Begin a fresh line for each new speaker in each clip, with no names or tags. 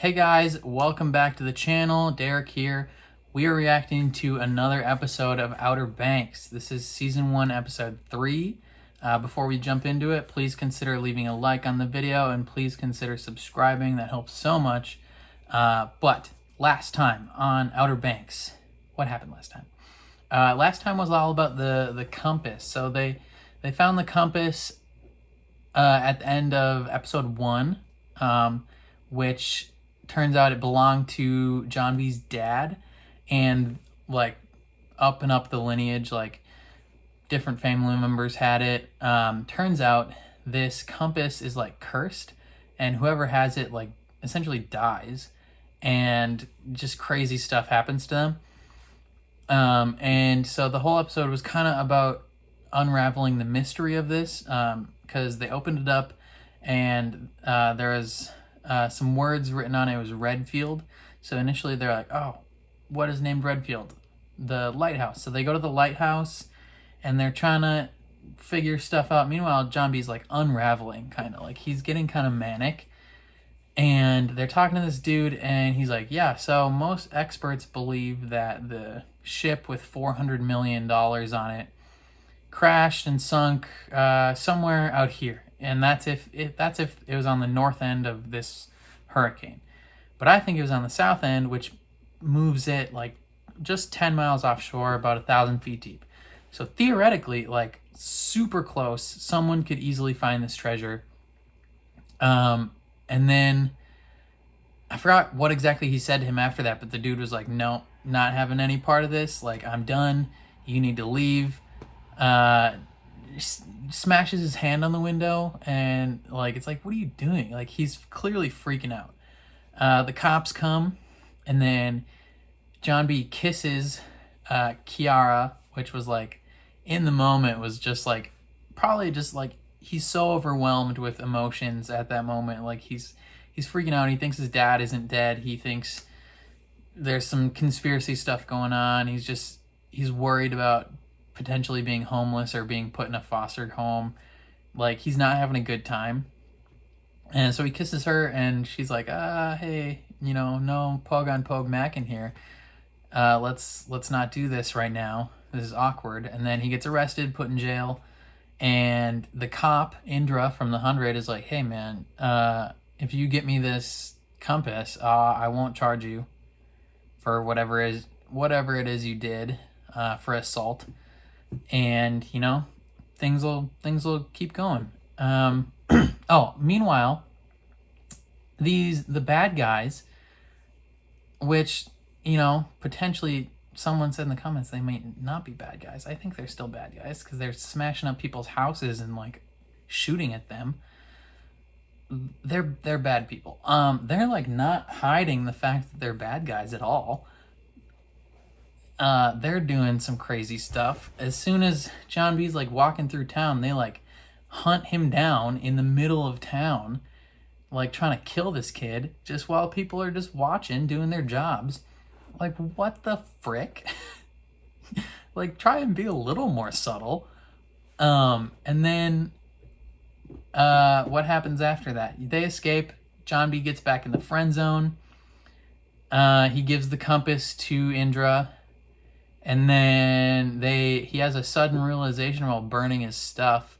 Hey guys, welcome back to the channel. Derek here. We are reacting to another episode of Outer Banks. This is season 1, episode 3. Before we jump into it, please consider leaving a like on the video and please consider subscribing. That helps so much. But last time on Outer Banks, what happened last time? Last time was all about the compass. So they found the compass at the end of episode 1, which turns out it belonged to John B's dad, and like up and up the lineage, like different family members had it. Turns out this compass is like cursed, and whoever has it like essentially dies, and just crazy stuff happens to them. And so the whole episode was kind of about unraveling the mystery of this, because they opened it up and there was some words written on it. It was Redfield. So initially they're like, oh, what is named Redfield? The lighthouse. So they go to the lighthouse and they're trying to figure stuff out. Meanwhile, John B's like unraveling, kind of like he's getting kind of manic. And they're talking to this dude and he's like, yeah, so most experts believe that the ship with $400 million on it crashed and sunk somewhere out here. And that's if it was on the north end of this hurricane. But I think it was on the south end, which moves it like just 10 miles offshore, about 1,000 feet deep. So theoretically, like super close, someone could easily find this treasure. And then I forgot what exactly he said to him after that, but the dude was like, no, not having any part of this. Like, I'm done. You need to leave. Smashes his hand on the window, and like it's like, what are you doing? Like, he's clearly freaking out. The cops come, and then John B kisses Kiara, which was like, in the moment was just like, probably just like he's so overwhelmed with emotions at that moment. Like he's freaking out. He thinks his dad isn't dead. He thinks there's some conspiracy stuff going on. He's worried about potentially being homeless or being put in a foster home. Like, he's not having a good time. And so he kisses her and she's like, hey, no pug on pug mac in here. Let's not do this right now. This is awkward. And then he gets arrested, put in jail. And the cop, Indra from the 100, is like, hey man, if you get me this compass, I won't charge you for whatever it is you did for assault. And things will keep going. Oh, meanwhile, the bad guys, which potentially someone said in the comments they might not be bad guys. I think they're still bad guys because they're smashing up people's houses and like shooting at them. They're bad people. They're like not hiding the fact that they're bad guys at all. They're doing some crazy stuff. As soon as John B's like walking through town, they like hunt him down in the middle of town, like trying to kill this kid just while people are just watching, doing their jobs. Like, what the frick? Like, try and be a little more subtle. And then what happens after that? They escape. John B gets back in the friend zone. He gives the compass to Indra. And then he has a sudden realization while burning his stuff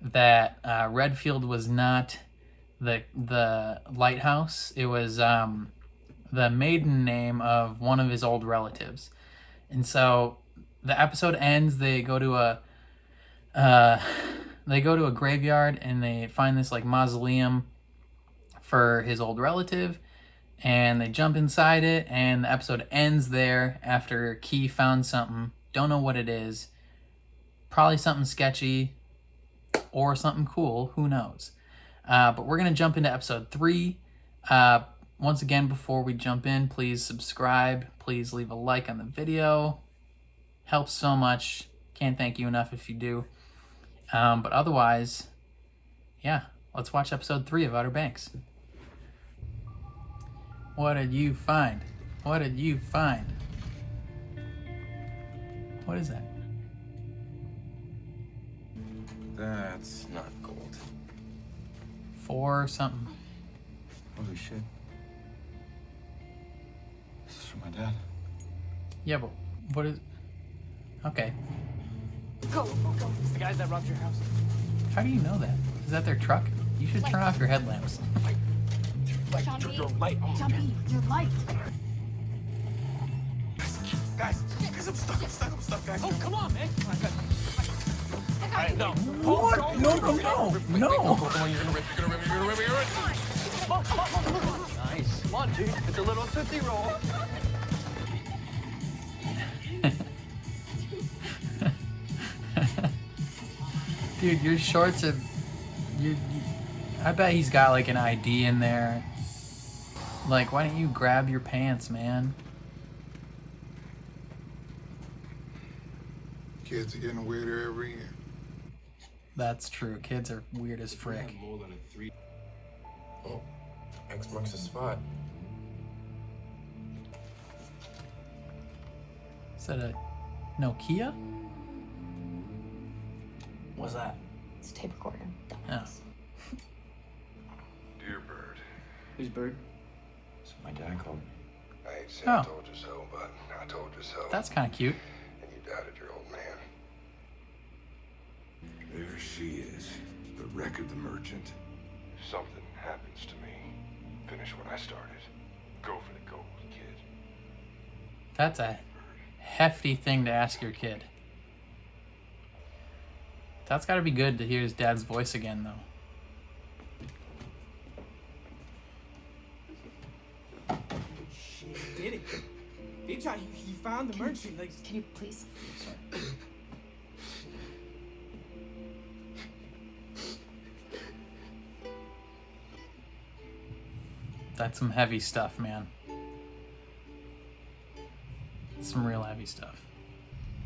that Redfield was not the lighthouse. It was the maiden name of one of his old relatives. And so the episode ends. They go to a graveyard and they find this like mausoleum for his old relative. And they jump inside it, and the episode ends there after Key found something. Don't know what it is. Probably something sketchy or something cool. Who knows? But we're going to jump into episode 3. Once again, before we jump in, please subscribe. Please leave a like on the video. Helps so much. Can't thank you enough if you do. But otherwise, yeah, let's watch episode 3 of Outer Banks. What did you find? What did you find? What is that?
That's not gold.
4 something.
Holy shit. for my dad.
Yeah, but what is... Okay.
Go. It's the guys that robbed your house.
How do you know that? Is that their truck? You should turn off your headlamps.
Jumpy, your light.
Guys, I'm stuck, guys.
Oh, come on, man. No.
What? No.
Come on, you're gonna rip.
Nice. Come on, dude. It's a little tootsie roll.
Dude, your shorts are... I bet he's got like an ID in there. Like, why don't you grab your pants, man?
Kids are getting weirder every year.
That's true. Kids are weird as frick.
Oh, X marks the spot.
Is that a Nokia?
What's that?
It's a tape recorder.
Oh.
Dear Bird.
Who's Bird?
So my dad called me.
I ain't say
Oh.
I told you so, but I told you so.
That's kind of cute.
And you doubted your old man.
There she is, the wreck of the merchant.
If something happens to me, finish what I started. Go for the gold, kid.
That's a hefty thing to ask your kid. That's got to be good to hear his dad's voice again, though.
Did it? He found the merchant. Like,
Can you please? Sorry.
That's some heavy stuff, man. Some real heavy stuff.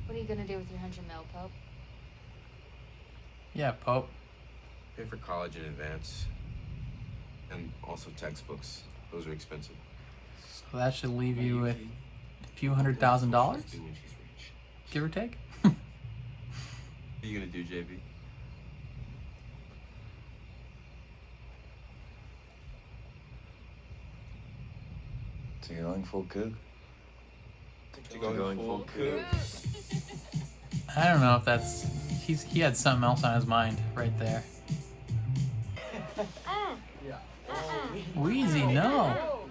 What are you gonna do with your 100 mil, Pope?
Yeah, Pope.
Pay for college in advance. And also textbooks. Those are expensive.
So that should leave you with a few $100,000, give or take.
What are you gonna do, JB?
So you're going full kook?
Going full coup.
I don't know if that's... He had something else on his mind right there. Wheezy, no.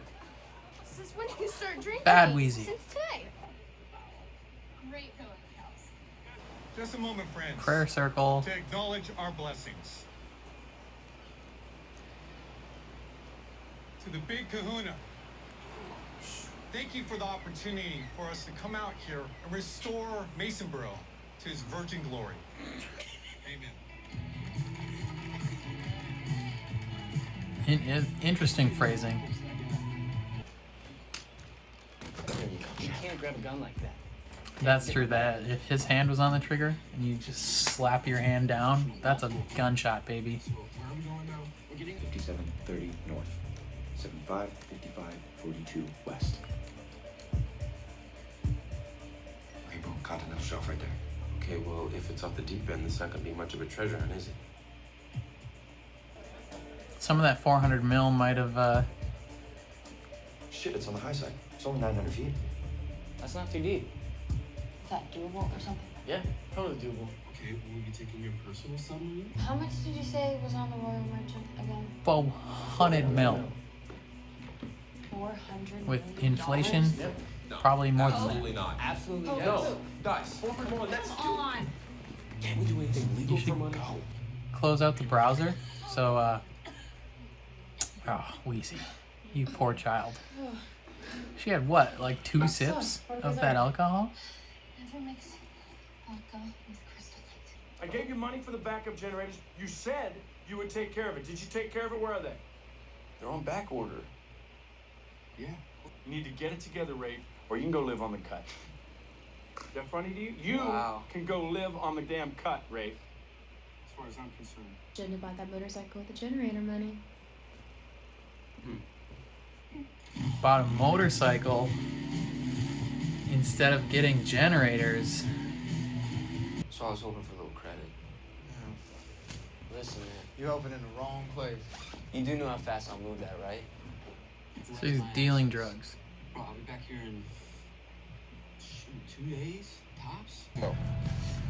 Since when did you start drinking?
Bad Wheezy.
Since today.
Great going, house.
Just a moment, friends.
Prayer circle.
To acknowledge our blessings. To the big kahuna. Thank you for the opportunity for us to come out here and restore Masonboro to his virgin glory. Amen.
Interesting phrasing.
You can't grab a gun like that.
That's true. That if his hand was on the trigger and you just slap your hand down, that's a gunshot, baby.
5730 north, 75, 55, 42 west.
Okay, bro, continental shelf right there. Okay, well, if it's off the deep end, it's not gonna be much of a treasure hunt, is it?
Some of that 400 mil might have.
Shit, it's on the high side. It's only 900 feet.
That's not too deep.
Is that doable or something?
Yeah, totally doable.
Okay, will you be taking your personal sum?
How much did you say was on the Royal Merchant again?
400 mil.
400
With
million
inflation,
dollars?
probably more than that.
Absolutely not.
Absolutely
Oh,
no.
Guys, 400 more, let's do it.
On.
Can't we do anything legal
You
for
should
money?
close out the browser. So, oh, Wheezy, you poor child. She had what, like 2 sips of that alcohol?
Never mix vodka with Crystal Light.
I gave you money for the backup generators. You said you would take care of it. Did you take care of it? Where are they?
They're on back order.
Yeah.
You need to get it together, Rafe, or you can go live on the cut. Is that funny to you? You
Wow.
can go live on the damn cut, Rafe.
As far as I'm concerned.
Shouldn't have bought that motorcycle with the generator money.
Bought a motorcycle instead of getting generators.
So I was hoping for a little credit.
Listen, man.
You're hoping in the wrong place.
You do know how fast I'll move that, right?
So he's dealing drugs.
Bro, I'll be back here in 2 days, tops.
No.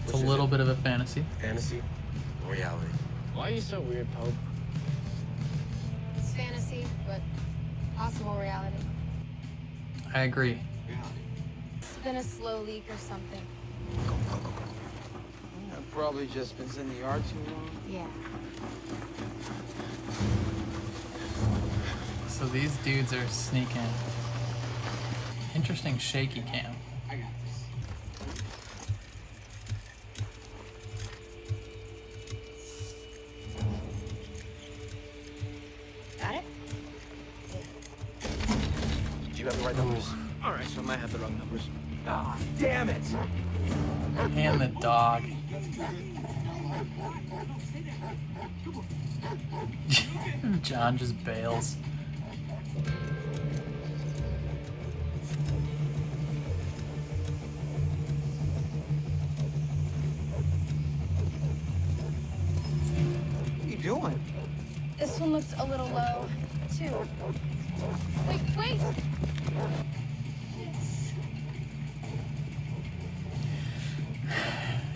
It's a little bit of a fantasy.
Fantasy, reality.
Why are you so weird, Pope?
It's fantasy, but possible reality.
I agree.
Reality.
It's been a slow leak or something.
I've probably just been in the yard too long.
Yeah.
So these dudes are sneaking. Interesting shaky cam.
I got this.
Got it?
Do you have the right numbers?
All right, so I might have the wrong numbers.
Ah, damn it!
And the dog. John just bails.
What are you doing?
This one looks a little low, too. Wait!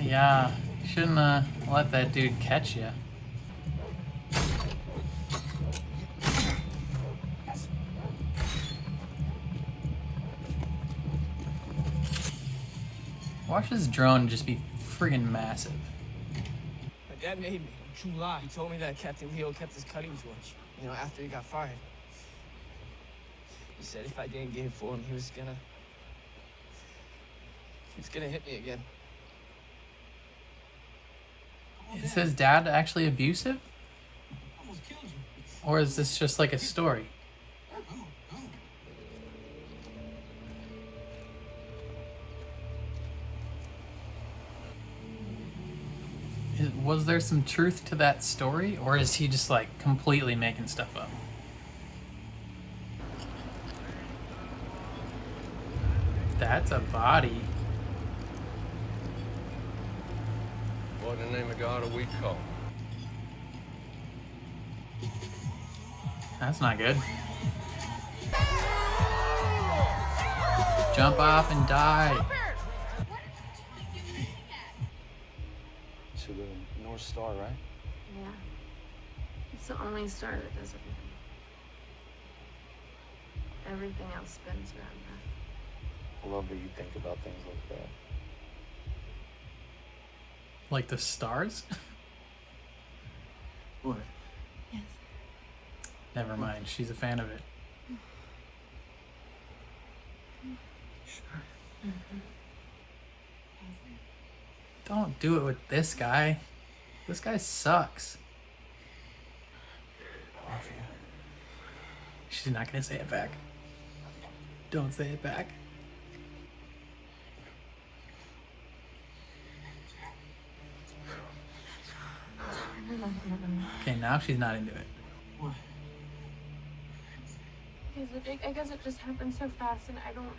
Yeah, shouldn't let that dude catch you. Watch this drone just be friggin' massive.
My dad made me. Don't you lie. He told me that Captain Leo kept his cutting torch. You know, after he got fired. He said if I didn't get it for him, he was gonna hit me again.
Is his dad actually abusive? Or is this just like a story? Was there some truth to that story? Or is he just like completely making stuff up? That's a body.
What in the name of God are we called?
That's not good. Jump off and die.
To the North Star, right?
Yeah. It's the only star that does everything. Everything else spins around that.
I love that you think about things like that.
Like the stars?
What?
Yes.
Never mind, she's a fan of it. Don't do it with this guy. This guy sucks.
I love you.
She's not gonna say it back. Don't say it back. Okay, now she's not into it.
What?
Because I guess it just happened so fast and I don't...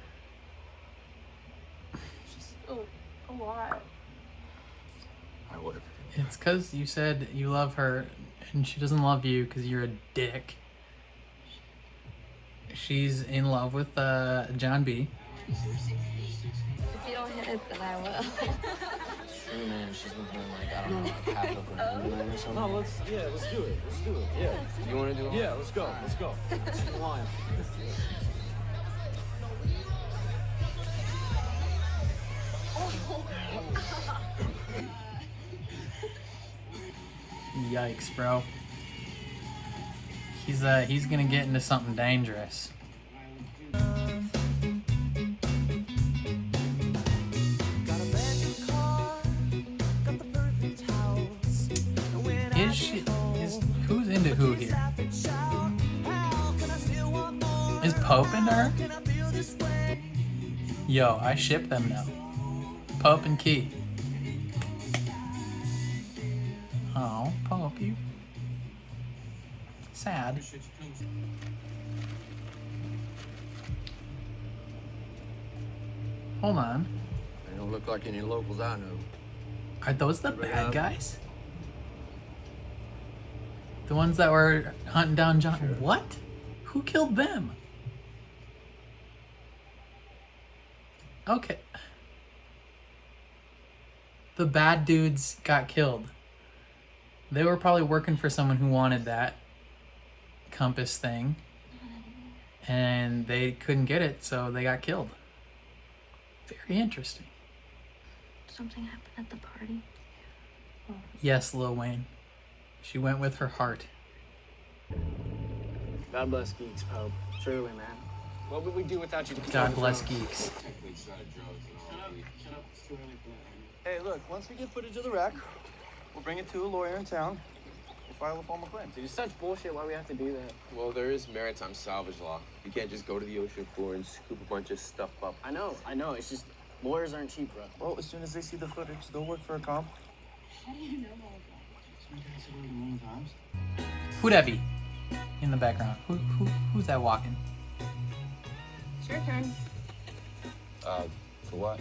It's just a lot.
I would.
It's because you said you love her and she doesn't love you because you're a dick. She's in love with John B.
If you don't hit it, then I will.
Sure, man. She's been playing like, I don't know, like half of her hand tonight or something. No, let's do it. Let's do it. Yeah. You want to do it? Yeah, let's go. Let's go. Come on.
Yikes, bro. He's gonna get into something dangerous. Who's into who here? Is Pope into her? Yo, I ship them now. Pope and Key. Oh, Pope, you sad. Hold on.
They don't look like any locals I know.
Are those the bad guys? The ones that were hunting down John? What? Who killed them? Okay. The bad dudes got killed. They were probably working for someone who wanted that compass thing. And they couldn't get it, so they got killed. Very interesting.
Something happened at the party.
Yes, Lil Wayne. She went with her heart.
God bless geeks, Pope. Truly, man. What would we do without you?
God bless geeks.
Shut up. It's too early for that. Hey, look, once we get footage of the wreck, we'll bring it to a lawyer in town. We'll file a formal claim. Dude, it's such bullshit. Why we have to do that?
Well, there is maritime salvage law. You can't just go to the ocean floor and scoop a bunch of stuff up.
I know. It's just lawyers aren't cheap, bro. Well, as soon as they see the footage, they'll work for a comp.
How do you know all of that?
Some guys have already million times.
Who'd that be in the background? Who's that walking?
It's your turn.
For what?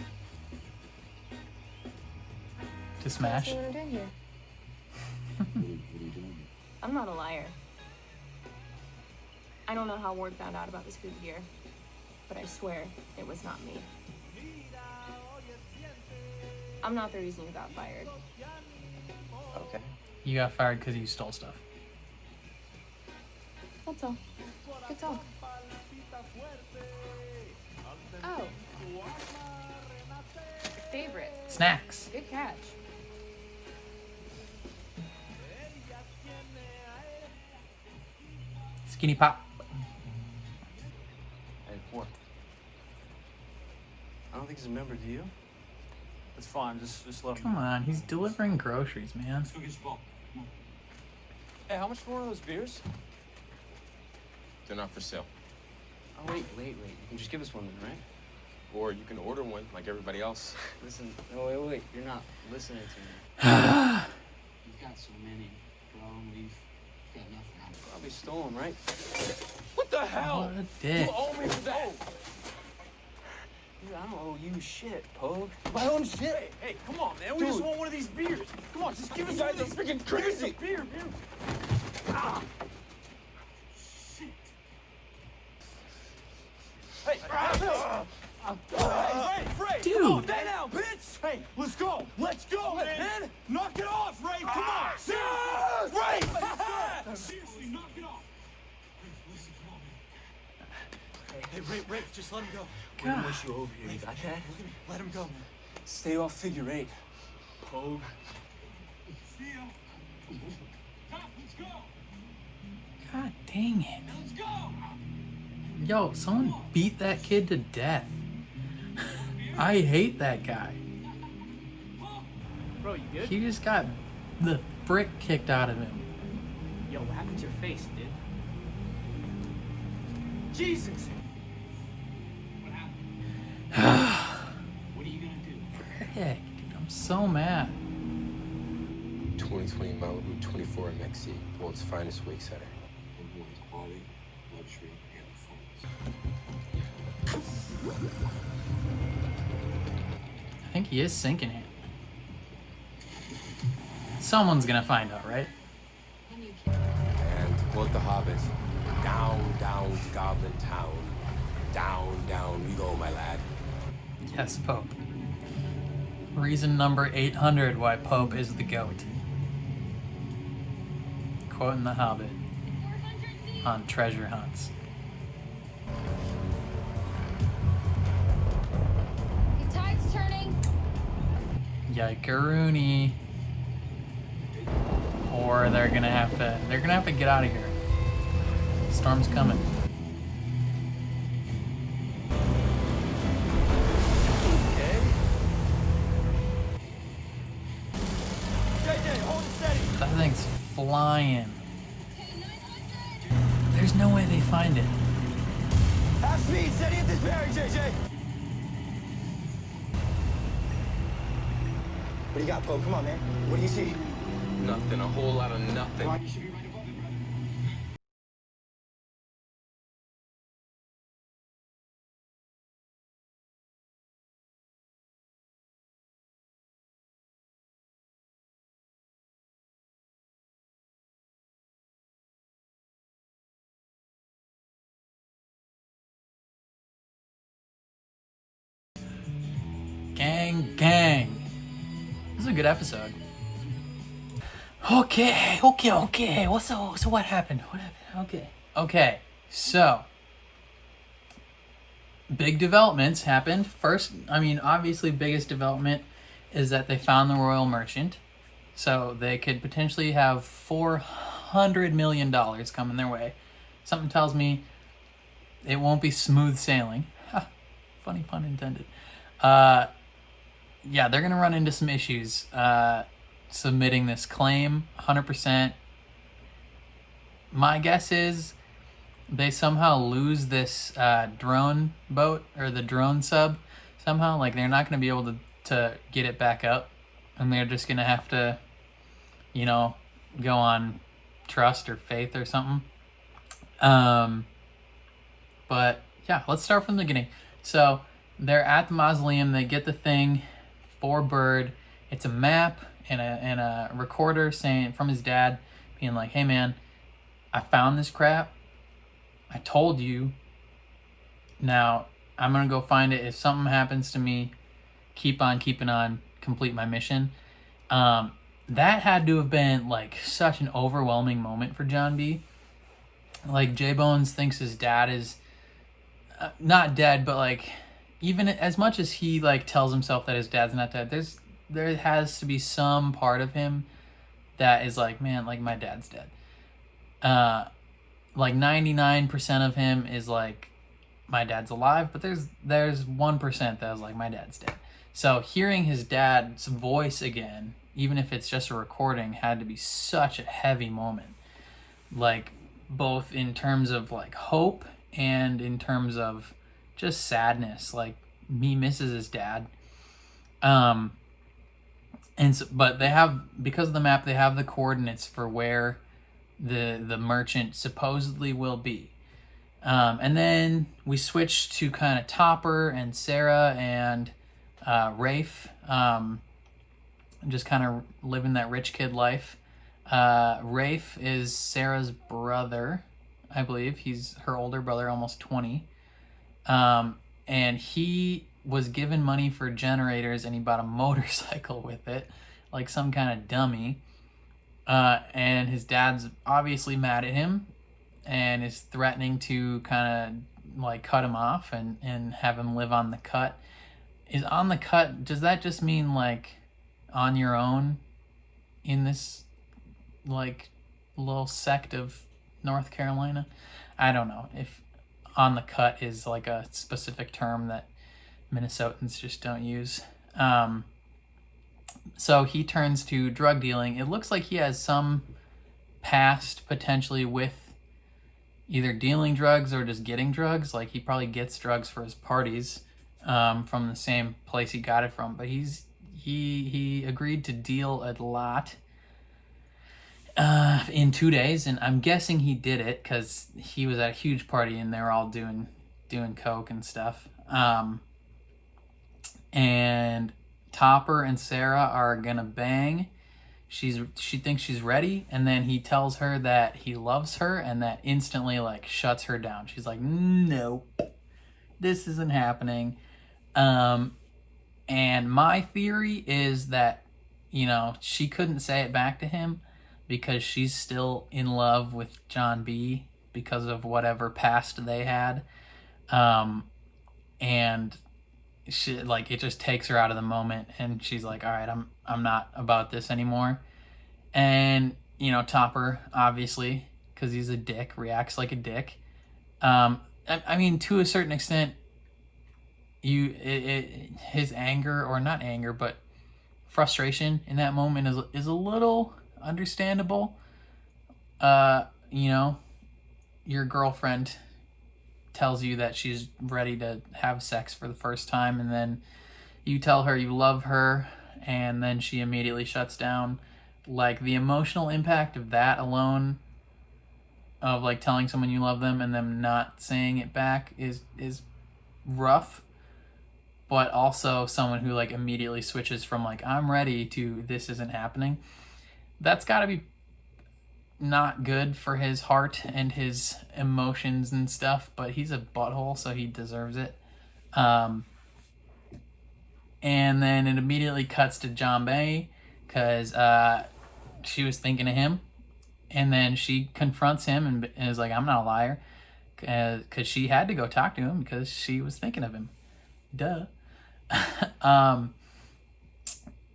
To smash?
What are you doing here?
What are you doing?
I'm not a liar. I don't know how Ward found out about the scuba gear, but I swear it was not me. I'm not the reason you got fired.
Okay.
You got fired because you stole stuff.
That's all. Good talk. Oh. Favorite.
Snacks.
Good catch.
Skinny pop.
Hey, what? I don't think he's a member, do you? It's fine, just let him.
Come on, he's delivering groceries, man.
Let's go get your ball. Come on.
Hey, how much for one of those beers?
They're not for sale.
Oh, wait. You can just give us one then, right?
Or you can order one like everybody else.
Listen, no, wait. You're not listening to me. You've got so many. Grown leaf. You've got nothing. Probably stolen, right? What the hell?
What a dick.
You owe me for that. Dude, I don't owe you shit, Pogue. My own shit. Hey, come on, man. We just want one of these beers. Come on, just give us one of these. Freaking crazy. Beer. Ah. Shit. Hey, Ray,
Dude.
come on, stay down, bitch. Hey, let's go, man. Knock it off, Ray. Come on. Seriously. Ray.
Seriously, knock it off. Listen, come on, man.
Hey, Ray, just let him go.
God.
We're gonna wish you over here. You got that? Let him go, man. Stay off figure 8. Pogue.
See ya. Cop, let's go.
God dang it.
Let's go.
Yo, someone beat that kid to death. I hate that guy.
Bro, you good?
He just got the frick kicked out of him.
Yo, what happened to your face, dude? Jesus!
What happened? What are you gonna do?
Heck, dude, I'm so mad.
2020 Malibu 24 MXC, world's finest wake setter.
Everyone's quality, luxury, and performance.
I think he is sinking it. Someone's gonna find out, right?
And to quote the Hobbit, down, down to Goblin Town. Down we go, my lad.
Yes, Pope. Reason number 800 why Pope is the GOAT. Quoting the Hobbit on treasure hunts.
The tide's turning.
Yikeroony. Or they're gonna have to get out of here. Storm's coming.
JJ, hold it steady.
That thing's flying. There's no way they find it.
Half speed, steady at this bearing, JJ. What do you got, Poe? Come on, man. What do you see?
Nothing, a whole lot of nothing.
You should be right above it, brother.
gang, gang. This is a good episode. Okay. So what happened? Okay. So big developments happened. First, obviously biggest development is that they found the royal merchant. So they could potentially have $400 million coming their way. Something tells me it won't be smooth sailing. Ha, funny pun intended. Yeah, they're going to run into some issues submitting this claim, 100%. My guess is they somehow lose this drone boat or the drone sub somehow. Like, they're not going to be able to get it back up. And they're just going to have to, go on trust or faith or something. But yeah, let's start from the beginning. So they're at the mausoleum. They get the thing for Bird. It's a map and a recorder saying from his dad, being like, "Hey man, I found this crap. I told you. Now I'm gonna go find it. If something happens to me, keep on keeping on. Complete my mission." That had to have been like such an overwhelming moment for John B. Like, J Bones thinks his dad is not dead, but like, even as much as he like tells himself that his dad's not dead, there has to be some part of him that is like, man, like my dad's dead. Like 99% of him is like, my dad's alive, but there's 1% that was like, my dad's dead. So hearing his dad's voice again, even if it's just a recording, had to be such a heavy moment. Like, both in terms of like hope and in terms of just sadness. Like, he misses his dad. But they have, because of the map, they have the coordinates for where the merchant supposedly will be. And then we switch to kind of Topper and Sarah and Rafe, just kind of living that rich kid life. Rafe is Sarah's brother, I believe. He's her older brother, almost 20. And he was given money for generators, and he bought a motorcycle with it, like some kind of dummy. And his dad's obviously mad at him and is threatening to kind of like cut him off and have him live on the cut. Is on the cut, does that just mean like on your own in this like little sect of North Carolina? I don't know if on the cut is like a specific term that Minnesotans just don't use. So he turns to drug dealing. It looks like he has some past potentially with either dealing drugs or just getting drugs. Like, he probably gets drugs for his parties from the same place he got it from. But he agreed to deal a lot in 2 days, and I'm guessing he did it because he was at a huge party and they were all doing coke and stuff. And Topper and Sarah are gonna bang. She thinks she's ready, and then he tells her that he loves her, and that instantly like shuts her down. She's like, nope, this isn't happening. And my theory is that, she couldn't say it back to him because she's still in love with John B. because of whatever past they had. And she, like, it just takes her out of the moment, and she's like, all right, I'm not about this anymore. And, Topper, obviously, because he's a dick, reacts like a dick. I mean, to a certain extent, his anger, or not anger, but frustration in that moment is a little understandable. Your girlfriend tells you that she's ready to have sex for the first time, and then you tell her you love her, and then she immediately shuts down. Like, the emotional impact of that alone, of like telling someone you love them and them not saying it back, is rough. But also someone who like immediately switches from like, I'm ready, to this isn't happening. That's got to be not good for his heart and his emotions and stuff, but he's a butthole, so he deserves it. And then it immediately cuts to John Bay because she was thinking of him. And then she confronts him and is like, I'm not a liar. Because she had to go talk to him because she was thinking of him. Duh.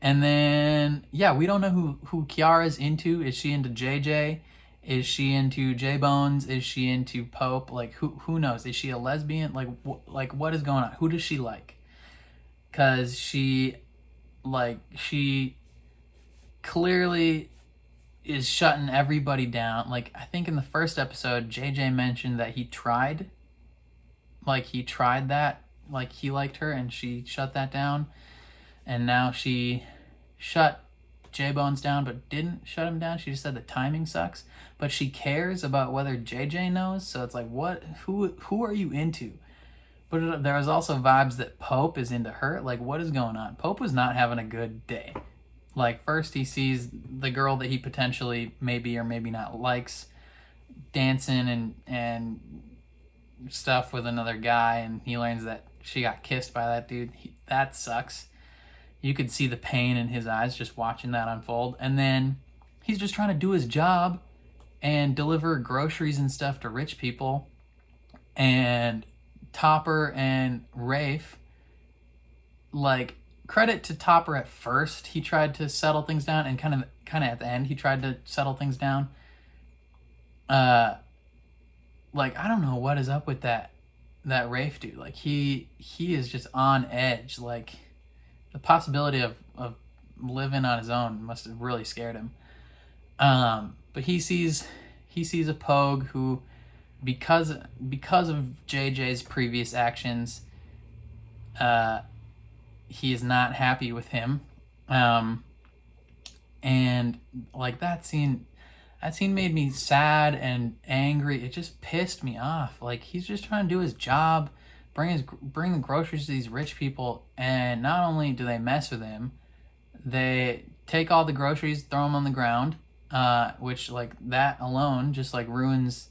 And then, yeah, we don't know who Kiara's into. Is she into JJ? Is she into J-Bones? Is she into Pope? Like, who knows? Is she a lesbian? Like, what is going on? Who does she like? Because she clearly is shutting everybody down. Like, I think in the first episode, JJ mentioned that he tried that. Like, he liked her and she shut that down. And now she shut J-Bones down but didn't shut him down. She just said the timing sucks. But she cares about whether JJ knows. So it's like, what? Who are you into? But there was also vibes that Pope is into her. Like, what is going on? Pope was not having a good day. Like, first he sees the girl that he potentially maybe or maybe not likes dancing and stuff with another guy, and he learns that she got kissed by that dude. That sucks. You could see the pain in his eyes just watching that unfold. And then he's just trying to do his job and deliver groceries and stuff to rich people. And Topper and Rafe, like, credit to Topper at first. He tried to settle things down, and kind of at the end, he tried to settle things down. Like, I don't know what is up with that Rafe dude. Like, he is just on edge. Like, the possibility of living on his own must have really scared him. But he sees a Pogue who, because of JJ's previous actions, he is not happy with him. And like, that scene made me sad and angry. It just pissed me off. Like, he's just trying to do his job, bring the groceries to these rich people, and not only do they mess with him, they take all the groceries, throw them on the ground, which, like, that alone just, like, ruins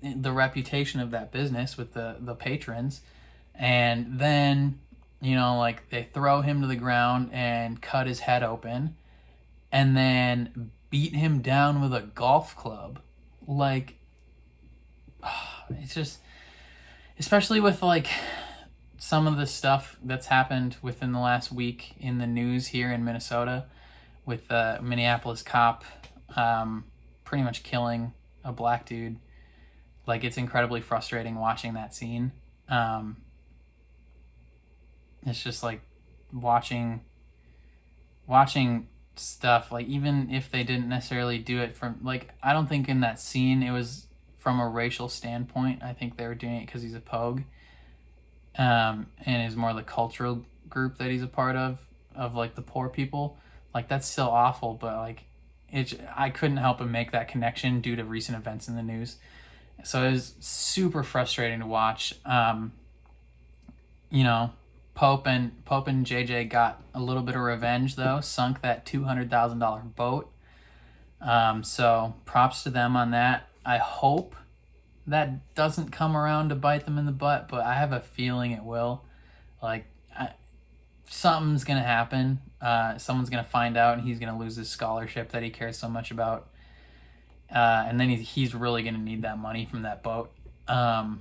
the reputation of that business with the patrons. And then, you know, like, they throw him to the ground and cut his head open, and then beat him down with a golf club. Like, it's just, especially with, like, some of the stuff that's happened within the last week in the news here in Minnesota, with the Minneapolis cop pretty much killing a black dude. Like, it's incredibly frustrating watching that scene. It's just like watching stuff, like, even if they didn't necessarily do it from, like, I don't think in that scene it was from a racial standpoint. I think they were doing it because he's a Pogue, and is more the cultural group that he's a part of like the poor people. Like, that's still awful, but like, I couldn't help but make that connection due to recent events in the news. So it was super frustrating to watch. You know, Pope and JJ got a little bit of revenge, though, sunk that $200,000 boat. So props to them on that. I hope that doesn't come around to bite them in the butt, but I have a feeling it will. Like, something's going to happen. Someone's going to find out, and he's going to lose his scholarship that he cares so much about. And then he's really going to need that money from that boat. Yeah,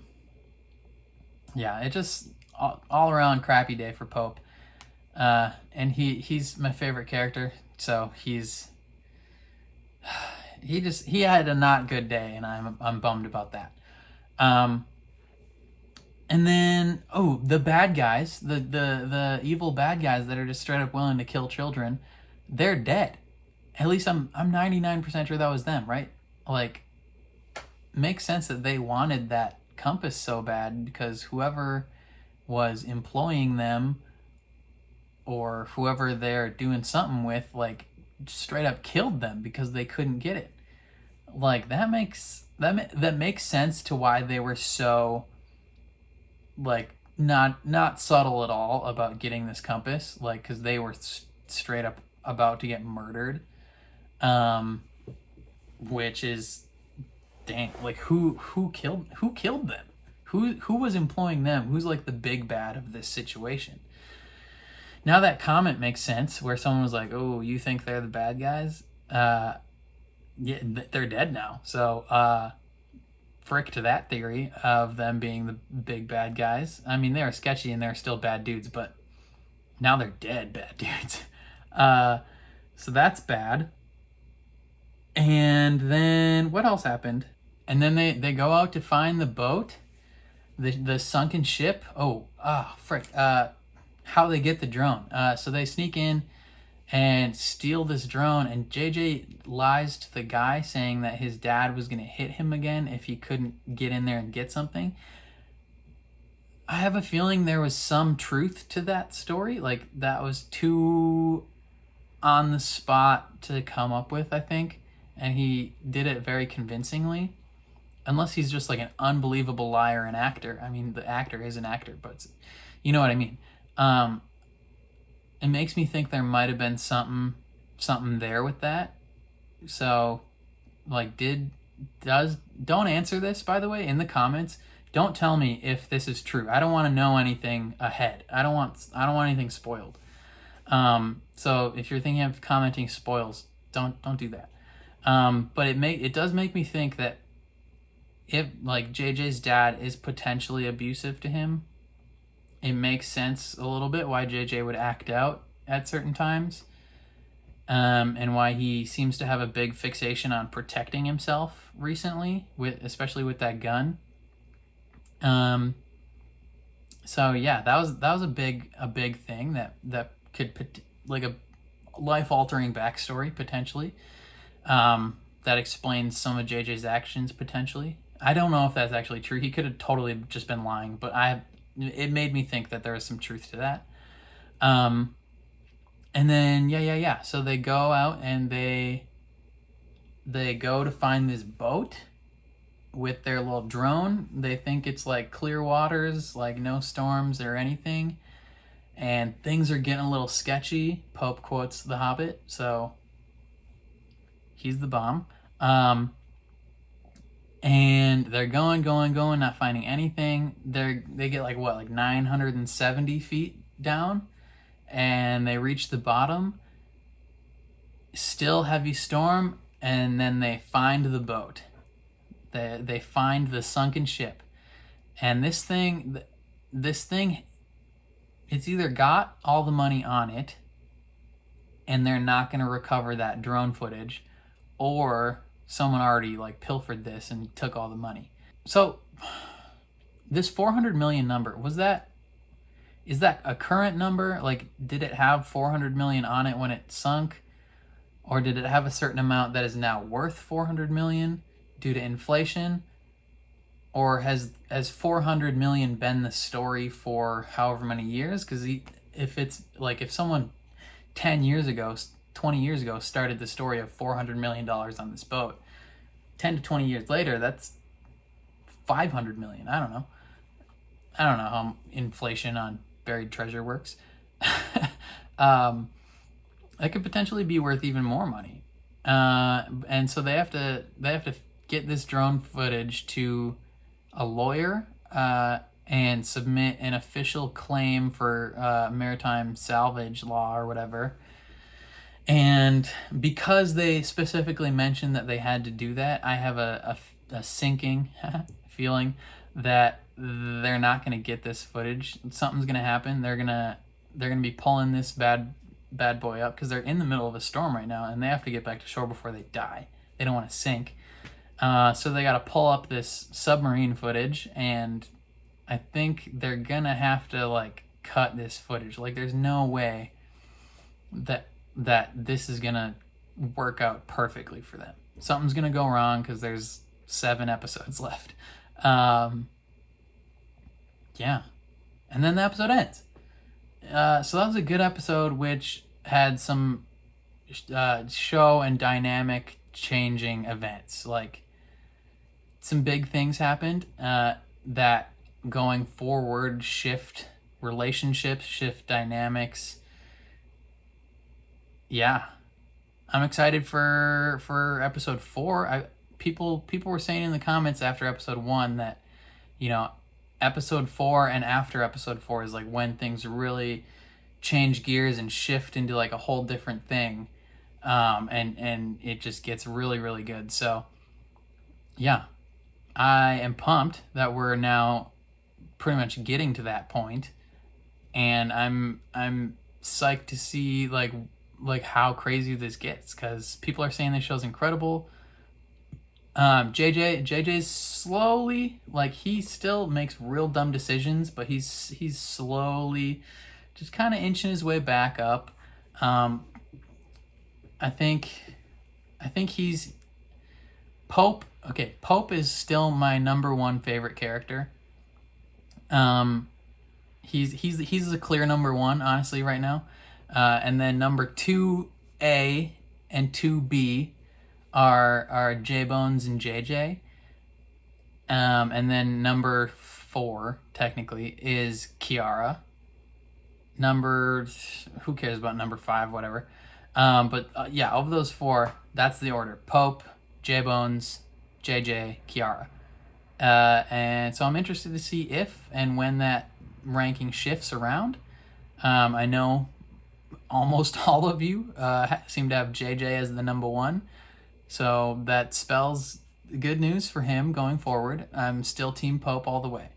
it just all around crappy day for Pope. And he's my favorite character, so he had a not good day, and I'm bummed about that. And then the bad guys, the evil bad guys that are just straight up willing to kill children, they're dead. At least I'm 99% sure that was them, right? Like, makes sense that they wanted that compass so bad, because whoever was employing them, or whoever they're doing something with, like, straight up killed them because they couldn't get it. Like, that makes sense to why they were so, like, not subtle at all about getting this compass, like, because they were straight up about to get murdered. Which is, dang, like, who killed them? Who was employing them? Who's, like, the big bad of this situation? Now that comment makes sense, where someone was like, "Oh, you think they're the bad guys?" Yeah, they're dead now. So, frick to that theory of them being the big bad guys. I mean, they were sketchy and they're still bad dudes, but now they're dead bad dudes. So that's bad. And then what else happened? And then they go out to find the boat, the sunken ship. Frick. How they get the drone. So they sneak in and steal this drone, and JJ lies to the guy saying that his dad was going to hit him again if he couldn't get in there and get something. I have a feeling there was some truth to that story. Like, that was too on the spot to come up with, I think, and he did it very convincingly. Unless he's just like an unbelievable liar and actor. I mean, the actor is an actor, but you know what I mean. It makes me think there might have been something there with that. So, like, don't answer this, by the way, in the comments. Don't tell me if this is true. I don't want to know anything ahead. I don't want anything spoiled. So if you're thinking of commenting spoils, don't do that. But it does make me think that if, like, JJ's dad is potentially abusive to him, it makes sense a little bit why JJ would act out at certain times, and why he seems to have a big fixation on protecting himself recently, especially with that gun. So yeah, that was a big thing that could like a life-altering backstory potentially, that explains some of JJ's actions potentially. I don't know if that's actually true. He could have totally just been lying, but it made me think that there was some truth to that. And then yeah. So they go out and they go to find this boat with their little drone. They think it's like clear waters, like no storms or anything. And things are getting a little sketchy. Pope quotes The Hobbit, so he's the bomb. And they're going, not finding anything. They get like 970 feet down, and they reach the bottom. Still heavy storm, and then they find the boat. They find the sunken ship, and this thing, it's either got all the money on it, and they're not going to recover that drone footage, or someone already like pilfered this and took all the money. So this 400 million number, is that a current number? Like, did it have 400 million on it when it sunk, or did it have a certain amount that is now worth 400 million due to inflation? Or has 400 million been the story for however many years? Because if it's like, if someone 10 years ago, 20 years ago started the story of $400 million on this boat, 10 to 20 years later, that's 500 million. I don't know how inflation on buried treasure works. That could potentially be worth even more money. And so they have to get this drone footage to a lawyer, and submit an official claim for maritime salvage law or whatever. And because they specifically mentioned that they had to do that, I have a sinking feeling that they're not going to get this footage. Something's going to happen. They're gonna be pulling this bad boy up, because they're in the middle of a storm right now, and they have to get back to shore before they die. They don't want to sink. So they got to pull up this submarine footage, and I think they're going to have to like cut this footage. Like, there's no way that this is going to work out perfectly for them. Something's going to go wrong, because there's 7 episodes left. Yeah. And then the episode ends. So that was a good episode, which had some show and dynamic changing events. Like, some big things happened that going forward shift relationships, shift dynamics. Yeah. I'm excited for episode 4. People were saying in the comments after episode 1 that, episode 4 and after episode 4 is like when things really change gears and shift into like a whole different thing. And it just gets really, really good. So yeah, I am pumped that we're now pretty much getting to that point, and I'm psyched to see like how crazy this gets, because people are saying this show's incredible. JJ's slowly, like, he still makes real dumb decisions, but he's slowly just kind of inching his way back up. I think he's Pope. Okay, Pope is still my number one favorite character. He's a clear number one, honestly, right now. And then number 2A and 2B are J-Bones and JJ. And then number 4, technically, is Kiara. Who cares about number 5, whatever. But yeah, of those 4, that's the order. Pope, J-Bones, JJ, Kiara. And so I'm interested to see if and when that ranking shifts around. I know almost all of you seem to have JJ as the number 1. So that spells good news for him going forward. I'm still Team Pope all the way.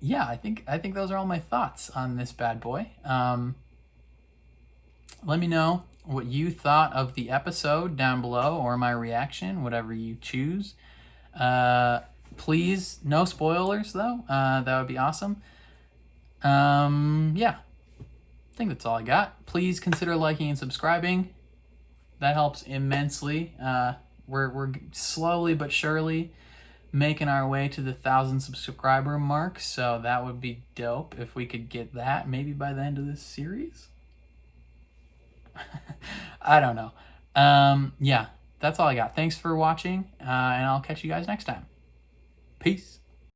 Yeah, I think those are all my thoughts on this bad boy. Let me know what you thought of the episode down below, or my reaction, whatever you choose. Please, no spoilers though. That would be awesome. Yeah, I think that's all I got. Please consider liking and subscribing. That helps immensely. We're slowly but surely making our way to the 1,000 subscriber mark, so that would be dope if we could get that maybe by the end of this series. I don't know. Yeah, that's all I got. Thanks for watching, and I'll catch you guys next time. Peace.